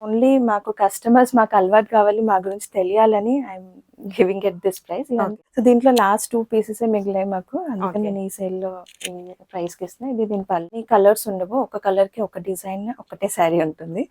Only మాకు customers మాకు అలవాటు కావాలి, మా గురించి తెలియాలని I'm giving at this price. So దీంట్లో లాస్ట్ 2 పీసెస్ మిగిలాయి మాకు, అందుకని నేను ఈ సేల్ లో ఈ ప్రైస్ కి ఇస్తున్నా. ఇది దీని పళ్ళు కలర్స్ ఉండవు, ఒక కలర్ కి ఒక డిజైన్ ఒకటే శారీ ఉంటుంది.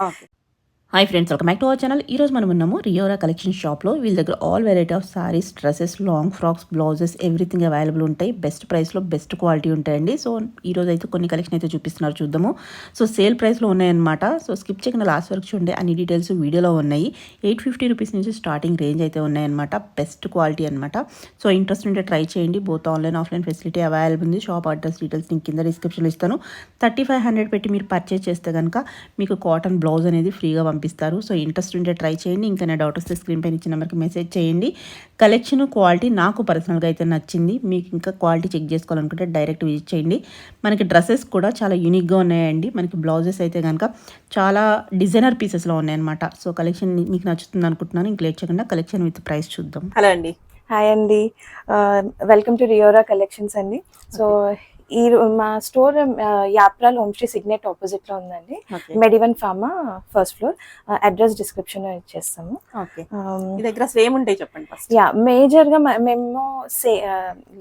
Hi friends, welcome back to our channel. ఈరోజు మనం ఉన్నాము రియోరా కలెక్షన్ షాప్లో. వీళ్ళ దగ్గర all variety of saris, dresses, long frocks, blouses everything available ఉంటాయి. బెస్ట్ ప్రైస్లో బెస్ట్ క్వాలిటీ ఉంటాయండి. సో ఈరోజు అయితే కొన్ని కలెక్షన్ అయితే చూపిస్తున్నారు, చూద్దాము. సో సేల్ ప్రైస్లో ఉన్నాయన్నమాట. సో స్కిప్ చేయకుండా లాస్ట్ వరకు చూడండి, అన్ని డీటెయిల్స్ వీడియోలో ఉన్నాయి. 850 రూపీస్ నుంచి స్టార్టింగ్ రేంజ్ అయితే ఉన్నాయన్నమాట. బెస్ట్ క్వాలిటీ అనమాట. సో ఇంట్రెస్ట్ ఉంటే ట్రై చేయండి. Both online offline facility available ఉంది. షాప్ అడ్రస్ డీటెయిల్స్ నేను కింద డిస్క్రిప్షన్లో ఇస్తాను. 3500 పెట్టి మీరు పర్చేస్ చేస్తే కనుక మీకు కాటన్ బ్లౌజ్ అనేది ఫ్రీగా పంపిస్తారు. సో ఇంట్రెస్ట్ ఉంటే ట్రై చేయండి. ఇంకా నా డౌట్ వస్తే స్క్రీన్ పైన ఇచ్చిన నెంబర్కి మెసేజ్ చేయండి. కలెక్షన్ క్వాలిటీ నాకు పర్సనల్గా అయితే నచ్చింది. మీకు ఇంకా క్వాలిటీ చెక్ చేసుకోవాలనుకుంటే డైరెక్ట్ విజిట్ చేయండి. మనకి డ్రెస్సెస్ కూడా చాలా యూనిక్గా ఉన్నాయండి. మనకి బ్లౌజెస్ అయితే కనుక చాలా డిజైనర్ పీసెస్లో ఉన్నాయన్నమాట. సో కలెక్షన్ మీకు నచ్చుతుంది అనుకుంటున్నాను. ఇంక లేట్ చేయకుండా కలెక్షన్ విత్ ప్రైస్ చూద్దాం. హలో అండి. హాయ్ అండి, వెల్కమ్ టు రియోరా కలెక్షన్స్ అండి. సో ఈ మా store Yapral home stay signet opposite లో ఉందండి. MediOne pharma first floor. Address description లో ఇచ్చేస్తాము. మీ దగ్గర సేమ్ ఉంటాయి చెప్పండి ఫస్ట్. యా, మేజర్ గా మేము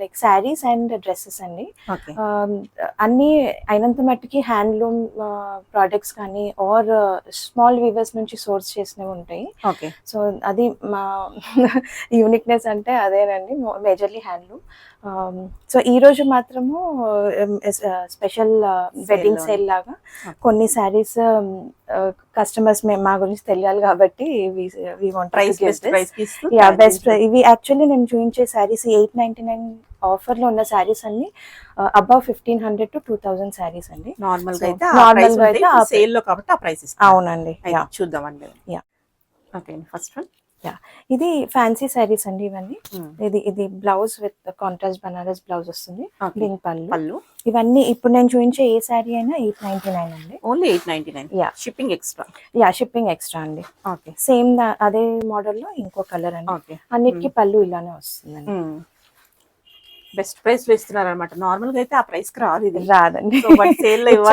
లైక్ శారీస్ అండ్ డ్రెస్సెస్ అండి. అన్ని అయినంత మట్టుకి హ్యాండ్లూమ్ ప్రోడక్ట్స్ కానీ ఆర్ స్మాల్ వీవర్స్ నుంచి సోర్స్ చేసినవి ఉంటాయి. సో అది మా యూనిక్నెస్ అంటే అదేనండి, మేజర్లీ హ్యాండ్లూమ్. సో ఈ రోజు మాత్రము స్పెషల్ వెడ్డింగ్ సేల్ లాగా కొన్ని శారీస్ కస్టమర్స్ మా గురించి తెలియాలి కాబట్టి బెస్ట్. ఇవి యాక్చువల్లీ నేను చూపించే శారీస్ 899 ఆఫర్ లో ఉన్న శారీస్ అన్ని అబౌవ్ 1500 to 2000 శారీస్ అండి. నార్మల్ గా అయితే సేల్ లో కాబట్టి ఆ ప్రైస్ అవునండి. చూద్దామండి. Okay, first one. ఇది ఫ్యాన్సీ శారీస్ అండి ఇవన్నీ. ఇది blouse with contrast Banaras blouse వస్తుంది. దీని పళ్ళు. ఇవన్నీ ఇప్పుడు నేను చూపించే ఏ శారీ అయినా 899 అండి. Only 899. Shipping extra. Shipping extra అండి. సేమ్ అదే మోడల్ లో ఇంకో కలర్ అండి. అన్నిటికీ పళ్ళు ఇలానే వస్తుందండి. బెస్ట్ ప్రైస్ లో ఇస్తున్నారు అనమాట. నార్మల్ గా అయితే ఆ ప్రైస్ కి రాదు, ఇది రాదండి.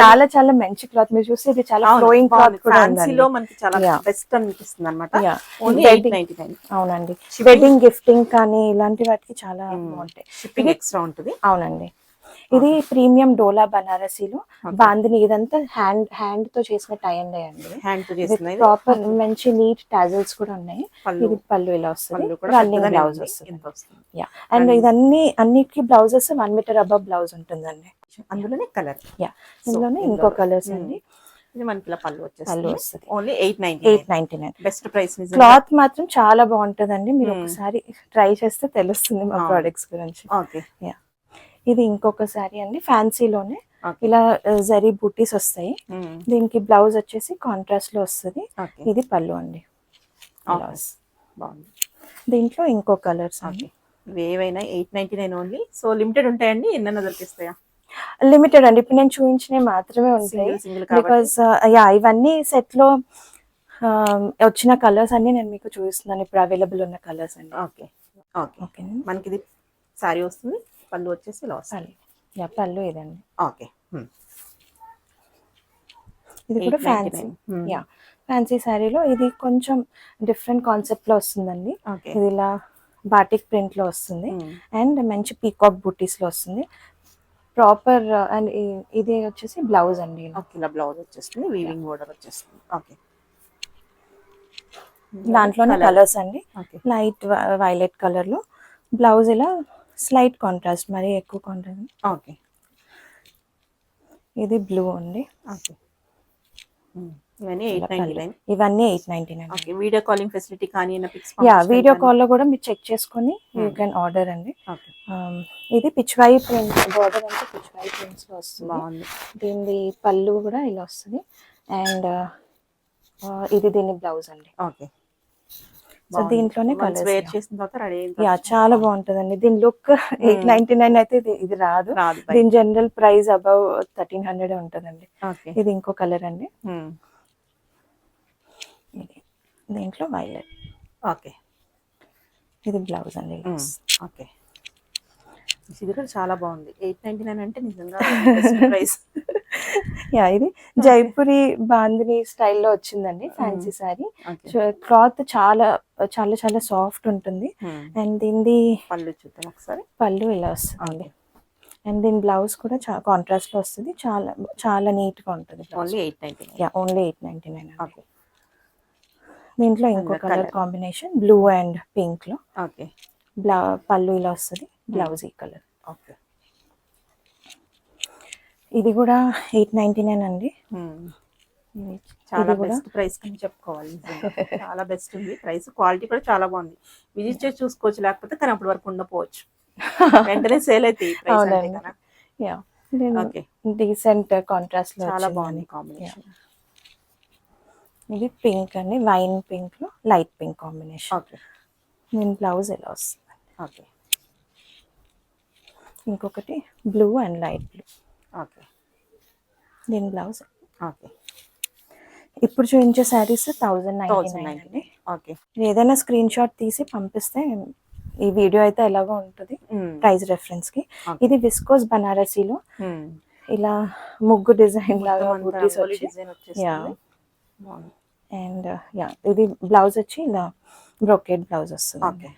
చాలా చాలా మంచి క్లాత్. మీరు చూస్తే ఇది చాలా ఫ్లోయింగ్ క్లాత్ కూడా లో మనకి చాలా బెస్ట్ అనిపిస్తుంది అనమాట. అవునండి, వెడ్డింగ్ గిఫ్టింగ్ కానీ ఇలాంటి వాటికి చాలా బాగుంటాయి. షిప్పింగ్ ఎక్స్ట్రా ఉంటుంది. అవునండి. ఇది ప్రీమియం డోలా బనారసీలో బాందిని. ఇదంతా హ్యాండ్ తో చేసిన టై అండ్ అండి. ప్రాపర్ మంచి నీట్ టాజల్స్ కూడా ఉన్నాయి. ఇది పళ్ళు ఇలా వస్తుంది, రన్నింగ్ బ్లౌజ్ వస్తుంది. అండ్ ఇదన్నీ అన్నిటికీ బ్లౌజెస్ 1 మీటర్ అబవ్ బ్లౌజ్ ఉంటుందండి. అందులోనే కలర్. ఇందులోనే ఇంకో కలర్స్ అండి. పళ్ళు వస్తుంది. ఓన్లీ 899. Best price. క్లాత్ మాత్రం చాలా బాగుంటుందండి. మీరు ఒకసారి ట్రై చేస్తే తెలుస్తుంది మా ప్రొడక్ట్స్ గురించి. ఇది ఇంకొక శారీ అండి, ఫ్యాన్సీలోనే ఇలా జరీ బూటీస్ వస్తాయి. దీనికి బ్లౌజ్ వచ్చేసి కాంట్రాస్ట్ లో వస్తుంది. ఇది పళ్ళు అండి. దీంట్లో ఇంకో కలర్స్ అండి. ఏవైనా 899 ఓన్లీ. సో లిమిటెడ్ ఉంటాయండి, ఎన్నైనా దొరికిస్తాయా? లిమిటెడ్ అండి. ఇప్పుడు నేను చూపించినవి మాత్రమే ఉంటాయి. బికాస్ ఇవన్నీ సెట్ లో వచ్చిన కలర్స్ అన్ని నేను మీకు చూపిస్తున్నాను. ఇప్పుడు అవైలబుల్ ఉన్న కలర్స్ అండి. ఓకే, మనకి ఇది శారీ వస్తుంది. పళ్ళు వచ్చేసి ఇలా వస్తుంది. పళ్ళు ఇదండి. ఇది కూడా ఫ్యాన్సీ శారీలో ఇది కొంచెం డిఫరెంట్ కాన్సెప్ట్ లో వస్తుందండి. ఇది ఇలా బాటిక్ ప్రింట్ లో వస్తుంది అండ్ మంచి పీకాక్ బూటీస్ లో వస్తుంది. ప్రాపర్ అండ్ ఇది వచ్చేసి బ్లౌజ్ అండి. ఇలా బ్లౌజ్ వచ్చేస్తుంది, వీవింగ్ బోర్డర్ వచ్చేస్తుంది. దాంట్లోనే కలర్స్ అండి. లైట్ వైలెట్ కలర్ లో బ్లౌజ్ ఇలా స్లైట్ కాంట్రాస్ట్, మరి ఎక్కువ కాంట్రాస్ట్. ఇది బ్లూ అండి. ఇవన్నీ 899. వీడియో కాలింగ్ ఫెసిలిటీ కానీ వీడియో కాల్ లో కూడా మీరు చెక్ చేసుకొని యూ కెన్ ఆర్డర్ అండి. ఇది పిచ్వై ప్రింట్ బోర్డర్ అంటే పిచ్వై ప్రింట్స్ లో వస్తుంది. దీని పళ్ళు కూడా ఇలా వస్తుంది అండ్ ఇది దీని బ్లౌజ్ అండి. సో దీంట్లోనే కలర్స్ చాలా బాగుంటుందండి. దీని లుక్ 899 అయితే ఇది రాదు. దీని జనరల్ ప్రైస్ అబౌవ్ 1300 ఉంటుందండి. ఇది ఇంకో కలర్ అండి. దీంట్లో వైలెట్. ఇది బ్లౌజ్ అండి. ఇది కూడా చాలా బాగుంది. 899 అంటే నిజంగా ప్రైస్. యా ఇది జైపూరి బాందిని స్టైల్లో వచ్చిందండి ఫ్యాన్సీ శారీ. క్లాత్ చాలా చాలా చాలా సాఫ్ట్ ఉంటుంది. అండ్ దీనిది పళ్ళు చూద్దాం ఒకసారి. పళ్ళు ఇలా వస్తుంది. అండ్ దీని బ్లౌజ్ కూడా కాంట్రాస్ట్ లో వస్తుంది. చాలా చాలా నీట్ గా ఉంటుంది. ఓన్లీ 899. Yeah only 899. ఓకే. దీంట్లో ఇంకో colour combination blue and pink లో. ఓకే. పళ్ళు ఇలా వస్తుంది. బ్లౌజ్ ఈ కలర్. ఓకే. ఇది కూడా 899 అండి. చాలా బెస్ట్ ప్రైస్ అని చెప్పుకోవాలి. చాలా బెస్ట్ ఉంది ప్రైస్. క్వాలిటీ కూడా చాలా బాగుంది. విజిట్ చేసి చూసుకోవచ్చు, లేకపోతే కానీ అప్పటి వరకు ఉండకపోవచ్చు. వెంటనే సేల్ అయితే డీసెంట్ కాంట్రాస్ట్ లో చాలా బాగుంది కాంబినేషన్. ఇది పింక్ అండి, వైన్ పింక్ లో లైట్ పింక్ కాంబినేషన్. ఓకే. దీని బ్లౌజ్ ఎలా వస్తుంది. ఓకే. ఇంకొకటి blue and light blue. Okay. దీని బ్లౌజ్. ఓకే. ఇప్పుడు చూపించే శారీస్ 1099 అండి. ఓకే. ఏదైనా స్క్రీన్ షాట్ తీసి పంపిస్తే ఈ వీడియో అయితే ఎలాగో ఉంటుంది ప్రైస్ రెఫరెన్స్ కి. ఇది విస్కోస్ బనారసీలో ఇలా ముగ్గు డిజైన్ లాగా బూటీస్ వచ్చి. అండ్ యా ఇది బ్లౌజ్ వచ్చి ఇలా బ్రోకెట్ బ్లౌజ్ వస్తుంది.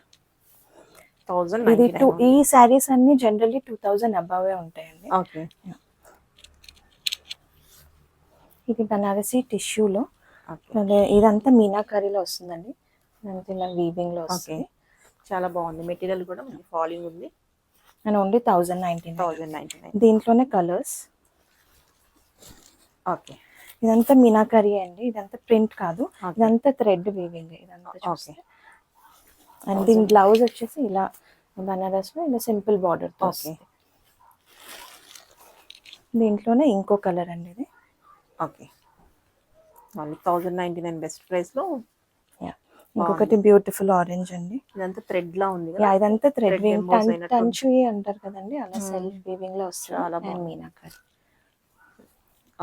ఇది ఈ శారీస్ అన్ని జనరల్లీ 2000 అబవ్ ఉంటాయండి. ఓకే. ఇది బనారసీ టిష్యూలో. ఇదంతా మీనాకారీలో వస్తుందండి. ఇదంతా ఇలా వీవింగ్ లో వస్తుంది. చాలా బాగుంది. మెటీరియల్ కూడా ఫాలింగ్ ఉంది. And only 1099. దీంట్లోనే కలర్స్. ఓకే. ఇదంతా మీనాకరీ అండి. ఇదంతా ప్రింట్ కాదు, ఇదంతా థ్రెడ్ వీవింగ్ ఇదంతా. ఓకే. అండ్ దీని బ్లౌజ్ వచ్చేసి ఇలా బనారస్ లో ఇలా సింపుల్ బార్డర్ తో. ఓకే. దీంట్లోనే ఇంకో కలర్ అండి ఇది. ఓకే. 1099 బెస్ట్ ప్రైస్ లో. ఇంకొకటి బ్యూటిఫుల్ ఆరెంజ్ అండి. ఇదంతా థ్రెడ్ లా ఉంది. ఇదంతా థ్రెడ్ వీవింగ్ టంచుయి అంటారు కదండి, అలా సెల్ఫ్ వీవింగ్ లో వస్తుంది. చాలా బాగుంది మీనాకరీ.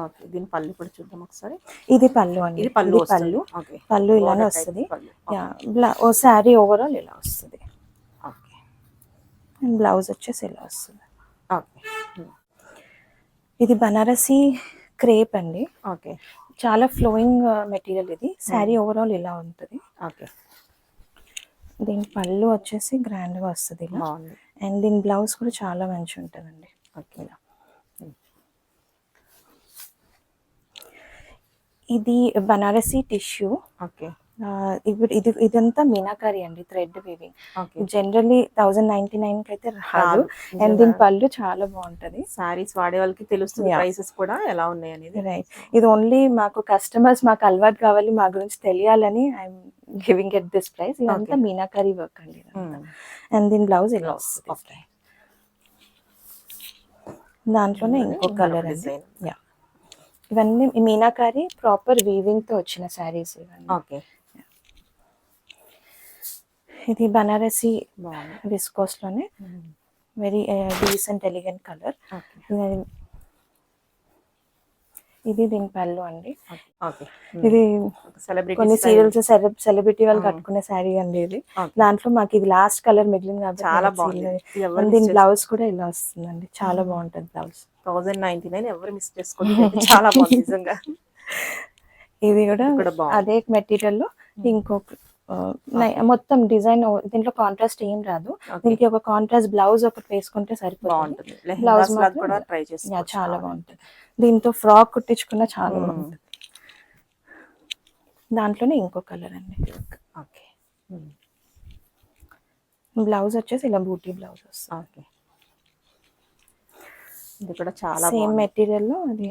ఓకే. దీని పళ్ళు కూడా చూద్దాం ఒకసారి. ఇది పళ్ళు అండి. ఇది పళ్ళు. ఓకే. పళ్ళు ఇలానే వస్తుంది. ఓ శారీ ఓవరాల్ ఇలా వస్తుంది. ఓకే. బ్లౌజ్ వచ్చేసి ఇలా వస్తుంది. ఓకే. ఇది బనారసీ క్రేప్ అండి. ఓకే. చాలా ఫ్లోయింగ్ మెటీరియల్. ఇది శారీ ఓవరాల్ ఇలా ఉంటుంది. ఓకే. దీని పళ్ళు వచ్చేసి గ్రాండ్ గా వస్తుంది ఇలా. అండ్ దీని బ్లౌజ్ కూడా చాలా మంచి ఉంటుందండి. ఓకే. ఇలా ఇది బనారసీ టిష్యూ. ఓకే. ఇదంతా మీనాకారీ అండి, థ్రెడ్ వీవింగ్. జనరల్లీ 1099 కి అయితే రాదు. అండ్ దీని పళ్ళు చాలా బాగుంటది. సారీస్ వాడే వాళ్ళకి తెలుస్తుంది ప్రైసెస్ కూడా ఎలా ఉన్నాయి అనేది. రైట్. ఇది ఓన్లీ మాకు కస్టమర్స్ మాకు అలవాటు కావాలి, మా గురించి తెలియాలని I'm giving at this price. ఇదంతా మీనాకారీ వర్క్ అండి. అండ్ దీని బ్లౌజ్ ఇలా వస్తుంది. దాంట్లోనే ఇంకో కలర్ అండి. యా ఇవన్నీ మీనాకారీ ప్రాపర్ వీవింగ్ తో వచ్చిన శారీస్ ఇవన్నీ. ఓకే. ఇది బనారసీ విస్కోస్ లోనే వెరీ డీసెంట్ ఎలిగెంట్ కలర్. ఇది దీని పళ్ళు అండి. ఇది కొన్ని సీరియల్స్ సెలబ్రిటీ వాళ్ళు కట్టుకునే శారీ అండి ఇది. దాంట్లో మాకు ఇది లాస్ట్ కలర్ మిగిలింది కాబట్టి చాలా బాగుంది. దీని బ్లౌజ్ కూడా ఇలా వస్తుందండి. చాలా బాగుంటది బ్లౌజ్. 1099 ఎవరు మిస్ చేసుకోండి. చాలా బాగుంది నిజంగా. ఇది కూడా అదే మెటీరియల్ లో ఇంకొక మొత్తం డిజైన్. దీంట్లో కాంట్రాస్ట్ ఏం రాదు. దీనికి ఒక కాంట్రాస్ట్ బ్లౌజ్ ఒకటి వేసుకుంటే సరిపోతుంది. బ్లౌజ్ కూడా ట్రై చేసి చాలా బాగుంటుంది. దీంతో ఫ్రాక్ కుట్టించుకున్న చాలా బాగుంటుంది. దాంట్లోనే ఇంకో కలర్ అండి. ఓకే. బ్లౌజ్ వచ్చేసి ఇలా బూటీ బ్లౌజ్ వస్తుంది. ఓకే. ఇది కూడా చాలా సేమ్ మెటీరియల్ లో అది.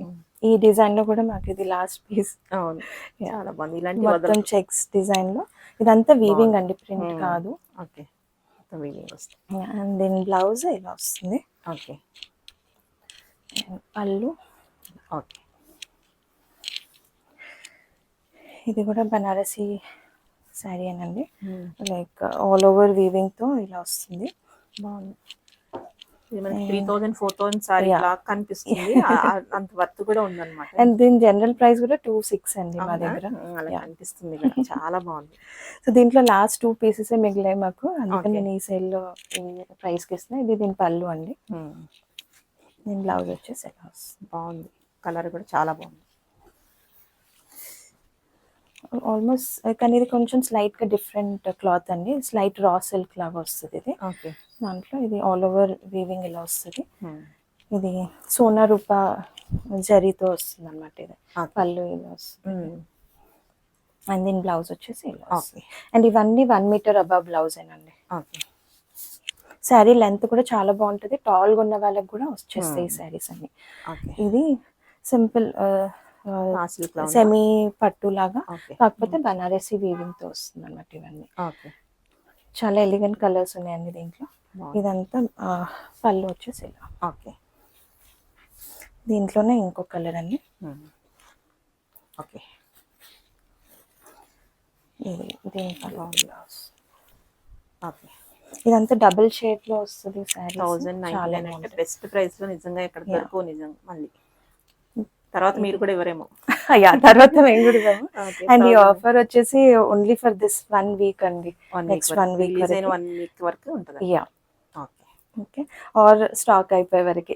ఈ డిజైన్ లో కూడా మాకు ఇది లాస్ట్ పీస్. అవును, చాలా బాగుంది. ఇలాంటి మొత్తం చెక్స్ డిజైన్ లో. ఇదంతా వీవింగ్ అండి, ప్రింట్ కాదు. ఓకే. మొత్తం వీవింగ్ వస్తుంది. అండ్ దీని బ్లౌజ్ ఇలా వస్తుంది. ఓకే. పళ్ళు. ఓకే. ఇది కూడా బనారసీ శారీ అనండి. లైక్ ఆల్ ఓవర్ వీవింగ్ తో ఇలా వస్తుంది. బాగుంది. 3000 4000 సారీ లాగా కనిపిస్తుంది. అంత వర్త్ కూడా ఉందన్నమాట. అండ్ దీని జనరల్ ప్రైస్ కూడా 26 అండి మా దగ్గర. అలా కనిపిస్తుంది కూడా. చాలా బాగుంది. సో దీంట్లో లాస్ట్ 2 పీసెస్ మిగిలాయి మాకు, అందుకని నేను ఈ సేల్ లో ప్రైస్ కి ఇస్తున్నా. ఇది దీని పళ్ళు అండి. దీని బ్లౌజ్ వచ్చేసి ఎలా వస్తుంది. బాగుంది. కలర్ కూడా చాలా బాగుంది. ఆల్మోస్ట్ కానీ ఇది కొంచెం స్లైట్ గా డిఫరెంట్ క్లాత్ అండి, స్లైట్ రా సిల్క్ లాగా వస్తుంది ఇది. ఓకే. దాంట్లో ఇది ఆల్ ఓవర్ వీవింగ్ ఇలా వస్తుంది. ఇది సోనా రూపా జరీతో వస్తుంది అనమాట. ఇది పళ్ళు ఇలా వస్తుంది. అండ్ దీని బ్లౌజ్ వచ్చేసి ఇలా వస్తుంది. అండ్ ఇవన్నీ 1 మీటర్ అబవ్ బ్లౌజ్ ఏనండి. ఓకే. శారీ లెంత్ కూడా చాలా బాగుంటుంది, టాల్గా ఉన్న వాళ్ళకి కూడా వచ్చేస్తాయి ఈ శారీస్ అన్ని. ఇది సింపుల్ సెమీ పట్టు లాగా, కాకపోతే బనారసి వీవింగ్ తో వస్తుంది అనమాట. ఇవన్నీ చాలా ఎలిగెంట్ కలర్స్ ఉన్నాయండి దీంట్లో. ఇదంతా పళ్ళు వచ్చేసి ఇలా. ఓకే. దీంట్లోనే ఇంకో కలర్ అండి. ఓకే. ఇది దీని బ్లౌజ్. ఓకే. ఇదంతా డబుల్ షేడ్ లో వస్తుంది శారీ. 1099 అంటే బెస్ట్ ప్రైస్ లో నిజంగా ఎక్కడ దొరకవు నిజంగా. మళ్ళీ తర్వాత మీరు కూడా ఎవరేమో. యా, తర్వాత మేము కూడా ఇవ్వము. అండ్ ఈ ఆఫర్ వచ్చేసి ఓన్లీ ఫర్ దిస్ 1 వీక్ అండి. నెక్స్ట్ 1 వీక్ 1 వీక్ వరకు ఉంటుంది. యా. ఓకే. ఆర్ స్టాక్ అయిపోయే వరకు.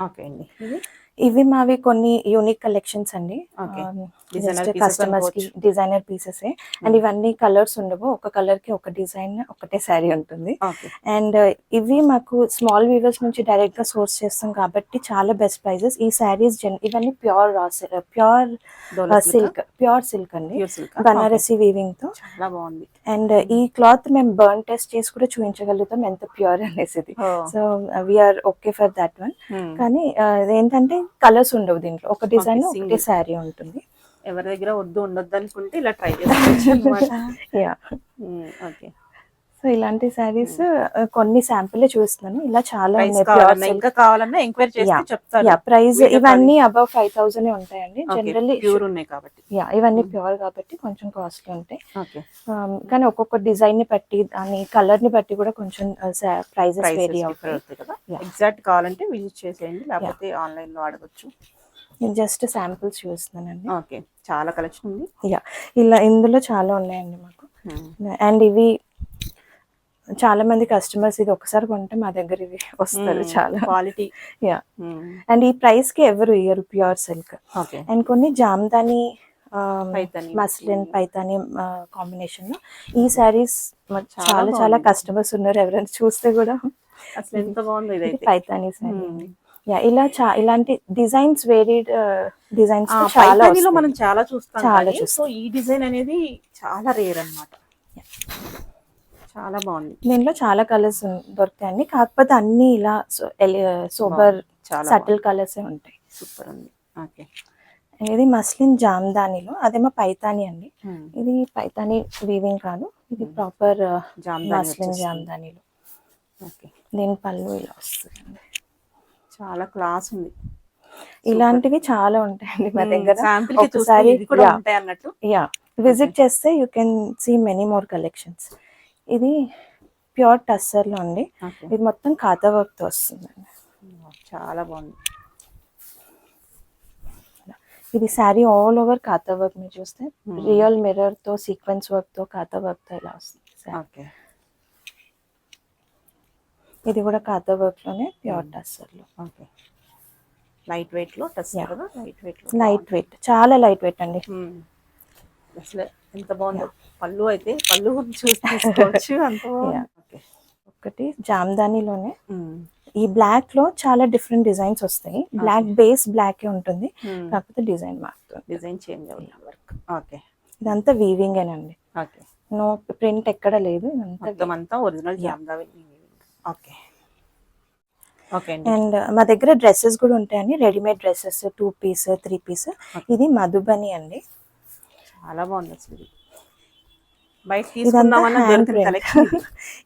ఓకే అండి. ఇవి మావి కొన్ని యూనిక్ కలెక్షన్స్ అండి. కస్టమర్స్ కి డిజైనర్ పీసెస్. అండ్ ఇవన్నీ కలర్స్ ఉండవు, ఒక కలర్ కి ఒక డిజైన్ ఒకటే శారీ ఉంటుంది. అండ్ ఇవి మాకు స్మాల్ వీవర్స్ నుంచి డైరెక్ట్ గా సోర్స్ చేస్తాం కాబట్టి చాలా బెస్ట్ ప్రైజెస్. ఈ శారీస్ ఇవన్నీ ప్యూర్ సిల్క్ అండి, బనారసి వీవింగ్ తో. చాలా బాగుంది. అండ్ ఈ క్లాత్ మేము బర్న్ టెస్ట్ చేసి కూడా చూపించగలుగుతాం ఎంత ప్యూర్ అనేసి. So we're okay for that one. కానీ ఏంటంటే కలర్స్ ఉండవు దీంట్లో, ఒక డిజైన్ ఒకటే శారీ ఉంటుంది. ఎవరి దగ్గర ఉండొద్దు అనుకుంటే ఇలా ట్రై చేసుకోవచ్చు. యా. ఓకే. సో ఇలాంటి శారీస్ కొన్ని శాంపుల్ చూస్తున్నాను. ఇలా చాలా ఇంకా కావాలన్నా ఎంక్వైరీ చేసి చెప్తారు. యా, ప్రైస్ ఇవన్నీ అబౌవ్ 5000 ఉంటాయండి జనరల్లీ. ప్యూర్ ఉన్నాయి కాబట్టి. యా, ఇవన్నీ ప్యూర్ కాబట్టి కొంచెం కాస్ట్లీ ఉంటాయి. కానీ ఒక్కొక్క డిజైన్ ని బట్టి దాని కలర్ ని బట్టి కూడా కొంచెం ప్రైజెస్ వేరీ అవుతాయి కదా. ఎగ్జాక్ట్ కావాలంటే విజిట్ చేసేయండి, లేకపోతే ఆన్లైన్ లో అడగొచ్చు. నేను జస్ట్ శాంపుల్స్ చూస్తున్నానండి. ఓకే. చాలా కలెక్షన్ ఉంది. యా, ఇలా ఇందులో చాలా ఉన్నాయండి మాకు. అండ్ ఇవి చాలా మంది కస్టమర్స్ ఇది ఒకసారి కొంటే మా దగ్గర ఇవి వస్తారు, చాలా క్వాలిటీ. యా. అండ్ ఈ ప్రైస్ కి ఎవరు ఇయ్యరు, ప్యూర్ సిల్క్. అండ్ కొన్ని జామ్దాని మస్లిన్ పైతాని కాంబినేషన్ లో ఈ శారీస్ చాలా చాలా కస్టమర్స్ ఉన్నారు. ఎవరైనా చూస్తే కూడా అసలు ఎంత బాగుంది ఇది. పైతాని శారీ. యా, ఇలా ఇలాంటి డిజైన్స్ వేరీడ్ డిజైన్స్ మనం చాలా చూస్తాం. సో ఈ డిజైన్ అనేది చాలా రేర్ అన్నమాట. చాలా బాగుంది. దీంట్లో చాలా కలర్స్ దొరుకుతాయండి, కాకపోతే అన్ని ఇలా సోబర్ సటిల్ కలర్స్ ఉంటాయి. సూపర్ ఉంది. ఓకే. ఇది మస్లిన్ జామ్దానిలో, అదేమో పైతాని అండి. ఇది పైతాని వీవింగ్ కాదు, ఇది ప్రాపర్ మస్లిన్ జామ్దానిలో. ఓకే. దీని పళ్ళు ఇలా వస్తుంది. చాలా క్లాస్ ఉంది. ఇలాంటివి చాలా ఉంటాయండి మా దగ్గర. ఒకసారి యా, విజిట్ చేస్తే you can see many more collections. ఇది ప్యూర్ టస్సర్ లో అండి. ఇది మొత్తం ఖాతా వర్క్ తో వస్తుందండి. చాలా బాగుంది. ఇది శారీ ఆల్ ఓవర్ ఖాతా వర్క్. మీరు చూస్తే రియల్ మిర్రర్ తో సీక్వెన్స్ వర్క్ తో ఖాతా వర్క్ తో ఇలా వస్తుంది. ఇది కూడా ఖాతా వర్క్ లోనే ప్యూర్ టస్సర్ లో. లైట్ వెయిట్ లో టస్సర్. లైట్ వెయిట్, చాలా లైట్ వెయిట్ అండి. అసలు ఎంత బాగుందో. పళ్ళు అయితే పళ్ళు చూసుకోవచ్చు. అంత ఒకటి జామ్దానిలోనే ఈ బ్లాక్ లో చాలా డిఫరెంట్ డిజైన్స్ వస్తాయి. బ్లాక్ బేస్ బ్లాక్ ఉంటుంది, కాకపోతే డిజైన్ మారుతుంది, డిజైన్ చేంజ్ అవుతుంది వర్క్. ఓకే. ఇదంతా వీవింగ్ అండి. ఓకే. నో ప్రింట్ ఎక్కడ లేదు, ఇదంతా original Jamdani. Okay. Okay. And మా దగ్గర డ్రెస్సెస్ కూడా ఉంటాయండి, రెడీమేడ్ డ్రెస్సెస్ 2 పీస్ 3 పీస్. ఇది మధుబని అండి. చాలా బాగుంది అసలు. బయట తీసుకున్నామన్నా దొరికిన కలెక్షన్.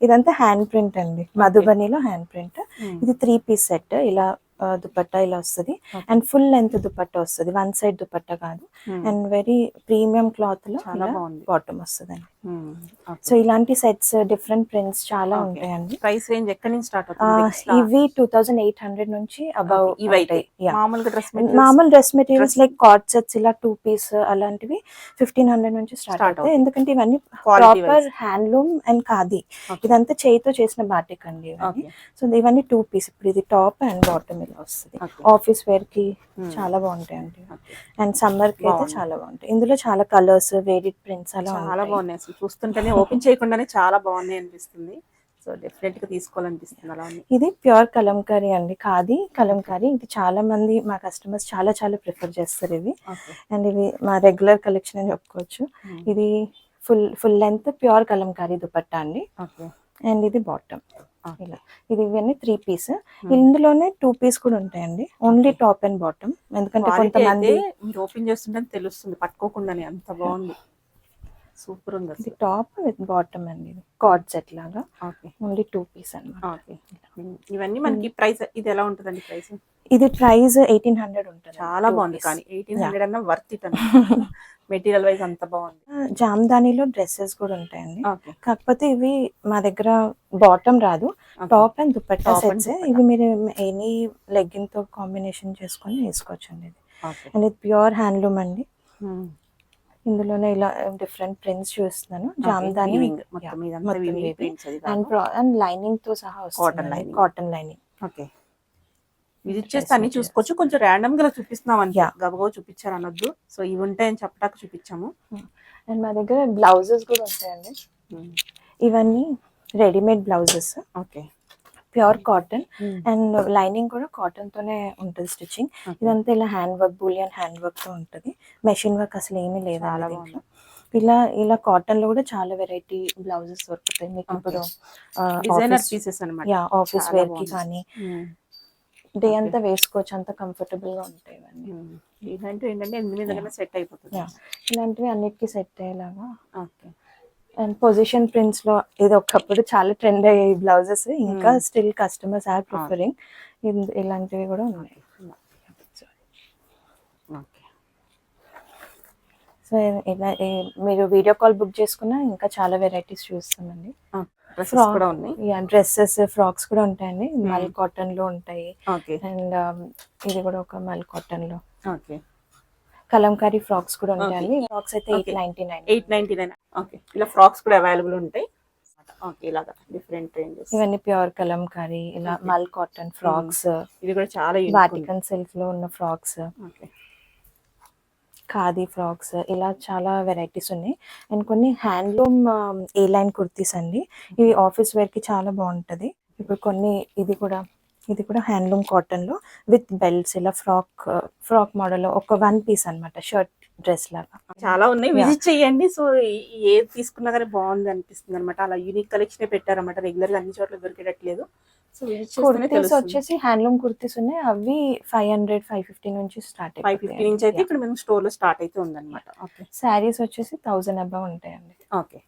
ఇదంతా హ్యాండ్ ప్రింట్ అండి, మధుబనిలో హ్యాండ్ ప్రింట్. ఇది 3 పీస్ సెట్. ఇలా దుపట్టా ఇలా వస్తుంది, అండ్ ఫుల్ లెంత్ దుపట్టా వస్తుంది, 1 సైడ్ దుపట్టా కాదు. అండ్ వెరీ ప్రీమియం క్లాత్ లో బాటమ్ వస్తుంది అండి. సో ఇలాంటి సెట్స్ డిఫరెంట్ ప్రింట్స్ చాలా Okay. ఉంటాయండి. ప్రైస్ రేంజ్ ఎక్కడి నుంచి స్టార్ట్ అవుతుంది? ఇవి 2800 నుంచి అబౌవ్ ఇవైతే Yeah. మామూలుగా డ్రెస్ మామూలు dress materials Dress- like card sets ఇలా 2 పీస్ అలాంటివి 1500 నుంచి స్టార్ట్ Start అవుతాయి. అవుతాయి. ఎందుకంటే ఇవన్నీ Quality proper wise. Handloom and khadi. Okay. ఇదంతా చేయితో చేసిన బాటిక్ అండి ఇవన్నీ. Okay. సో ఇవన్నీ 2 పీస్. ఇప్పుడు ఇది టాప్ అండ్ బాటమ్ ఇలా వస్తుంది. Okay. ఆఫీస్ వేర్ కి చాలా బాగుంటాయండి. అండ్ సమ్మర్ కి అయితే బాగుంది. చాలా బాగుంటాయి. ఇందులో చాలా కలర్స్ వేరియడ్ ప్రింట్స్ అలా చాలా ఉంటాయి. బాగున్నాయి అసలు చూస్తుంటేనే ఓపెన్ చేయకుండానే చాలా బాగున్నాయి అనిపిస్తుంది. సో డెఫినెట్ గా తీసుకోవాలనిపిస్తుంది అలా ఉంది. ఇది ప్యూర్ కలంకారీ అండి, ఖాదీ కలంకారీ. ఇది చాలా మంది మా కస్టమర్స్ చాలా చాలా ప్రిఫర్ చేస్తారు ఇవి. Okay. అండ్ ఇవి మా రెగ్యులర్ కలెక్షన్ అని చెప్పుకోవచ్చు. ఇది full length pure Kalamkari dupatta అండి. Okay. అండ్ ఇది బాటమ్ Okay. ఇలా. ఇది ఇవన్నీ 3 పీస్. ఇందులోనే 2 పీస్ కూడా ఉంటాయండి, only Okay. Top and bottom. ఎందుకంటే Quality కొంతమంది అయితే మీరు ఓపెన్ చేస్తుంటే తెలుస్తుంది పట్టుకోకుండానే, అంత బాగుంది. సూపర్ ఉంది ఇది అసలు. టాప్ విత్ బాటమ్ అండి, ఇది కార్డ్ సెట్ లాగా. ఓకే. ఓన్లీ 2 పీస్ అన్నమాట. ఓకే. ఇవన్నీ మనకి ప్రైస్ ఇది ఎలా ఉంటుందండి ప్రైస్? ఇది ప్రైస్ 1800 ఉంటుంది. చాలా బాగుంది, కానీ 1800 అన్న వర్త్ ఇట్ అన్న మెటీరియల్ వైజ్ అంత బాగుంది. జామ్దానిలో డ్రెస్సెస్ కూడా ఉంటాయండి. ఓకే. కాకపోతే ఇవి మా దగ్గర బాటమ్ రాదు, top and dupatta Top and sets. dupatta. ఇవి మీరు ఎనీ లెగ్గిన్ తో కాంబినేషన్ చేసుకొని వేసుకోవచ్చు అండి. ఇది ఓకే. అండ్ ఇది ప్యూర్ హ్యాండ్లూమ్ అండి. ఇందులోనే ఇలా డిఫరెంట్ ప్రింట్స్ చూస్తున్నాను. జామ్దాని మొత్తం ఇదంతా weaving prints అది అండ్ కాదు. అండ్ లైనింగ్ తో సహా వస్తుంది. lining. Cotton lining. Okay. Visit చేస్తే అన్ని చూసుకోవచ్చు. కొంచెం ర్యాండమ్ గా చూపిస్తున్నాం అంతే, Yeah. గబగబా చూపించారు అనొద్దు. సో ఇవి ఉంటాయని చెప్పడానికి చూపించాము. అండ్ మా దగ్గర బ్లౌజెస్ కూడా ఉంటాయండి. ఇవన్నీ readymade blouses, okay. Pure cotton and lining కూడా కాటన్ తోనే ఉంటుంది స్టిచ్చింగ్. Okay. ఇదంతా ఇలా hand work, Boolean hand work తో ఉంటుంది. మెషిన్ వర్క్ అసలు ఏమీ లేదు చాలా దీంట్లో. ఇలా కాటన్ లో కూడా చాలా వెరైటీ బ్లౌజెస్ దొరుకుతాయి మీకు. ఇప్పుడు డిజైనర్ పీసెస్ అన్నమాట. ఆఫీస్ చాలా వేర్ కి బాగుంది. కానీ మ్మ్. డే అంతా వేసుకోవచ్చు, అంత కంఫర్టబుల్ గా ఉంటాయి ఇవన్నీ. ఇలాంటివి ఏంటంటే ఎన్ని మీద సెట్ అయిపోతుంది. Yeah. ఇలాంటివి అన్నిటికీ సెట్ అయ్యేలాగా. ఓకే. అండ్ పొజిషన్ ప్రింట్స్ లో ఇది ఒకప్పుడు చాలా ట్రెండ్ అయ్యాయి బ్లౌజెస్, ఇంకా స్టిల్ కస్టమర్స్ ఆర్ ప్రిఫరింగ్. ఇలాంటివి కూడా ఉన్నాయి. ఓకే. సో ఇలా మీరు వీడియో కాల్ బుక్ చేసుకున్నా ఇంకా చాలా వెరైటీస్ చూస్తామండి. డ్రెస్సెస్ కూడా ఉన్నాయి. డ్రెస్సెస్, ఫ్రాక్స్ కూడా ఉంటాయండి. మల్ కాటన్ లో ఉంటాయి. ఓకే. అండ్ ఇది కూడా ఒక మల్ కాటన్ లో ఓకే. కలంకారీ ఫ్రాక్స్ కూడా ఉంటాయండి. ఫ్రాక్స్ అయితే Okay. 899. 899. ఓకే. ఇలా ఫ్రాక్స్ కూడా అవైలబుల్ ఉంటాయి. ఓకే. ఇలాగా డిఫరెంట్ రేంజెస్. ఇవన్నీ ప్యూర్ కలంకారీ, ఇలా Okay. మల్ కాటన్ ఫ్రాక్స్, ఇది కూడా చాలా unique ఉంది. వాటికన్ సిల్క్ లో ఉన్న ఫ్రాక్స్, ఓకే. ఖాదీ ఫ్రాక్స్, ఇలా చాలా వెరైటీస్ ఉన్నాయి. అండ్ కొన్ని హ్యాండ్లూమ్ ఏ లైన్ కుర్తీస్ అండి. ఇవి ఆఫీస్ వేర్ కి చాలా బాగుంటది. ఇప్పుడు కొన్ని ఇది కూడా హ్యాండ్లూమ్ కాటన్ లో విత్ బెల్ట్స్, ఇలా ఫ్రాక్ మోడల్ ఒక 1 పీస్ అన్నమాట, షర్ట్ డ్రెస్ లాగా. చాలా ఉన్నాయి, విజిట్ చేయండి. సో ఏది తీసుకున్నా కానీ బాగుంది అనిపిస్తుంది అనమాట. అలా యూనిక్ కలెక్షన్ పెట్టారన్నమాట. రెగ్యులర్ గా అన్ని చోట్ల దొరికేటట్లేదు. సో విజిట్ చేస్తేనే కుర్తీస్ తెలుస్తుంది. వచ్చేసి హ్యాండ్లూమ్ కుర్తీస్ ఉన్నాయి. అవి 500, 550 నుంచి స్టార్ట్ 550 నుంచి అయితే ఇక్కడ మేము స్టోర్ లో స్టార్ట్ అయితే ఉందన్నమాట. ఓకే. శారీస్ వచ్చేసి 1000 అబౌవ్ ఉంటాయండి. ఓకే.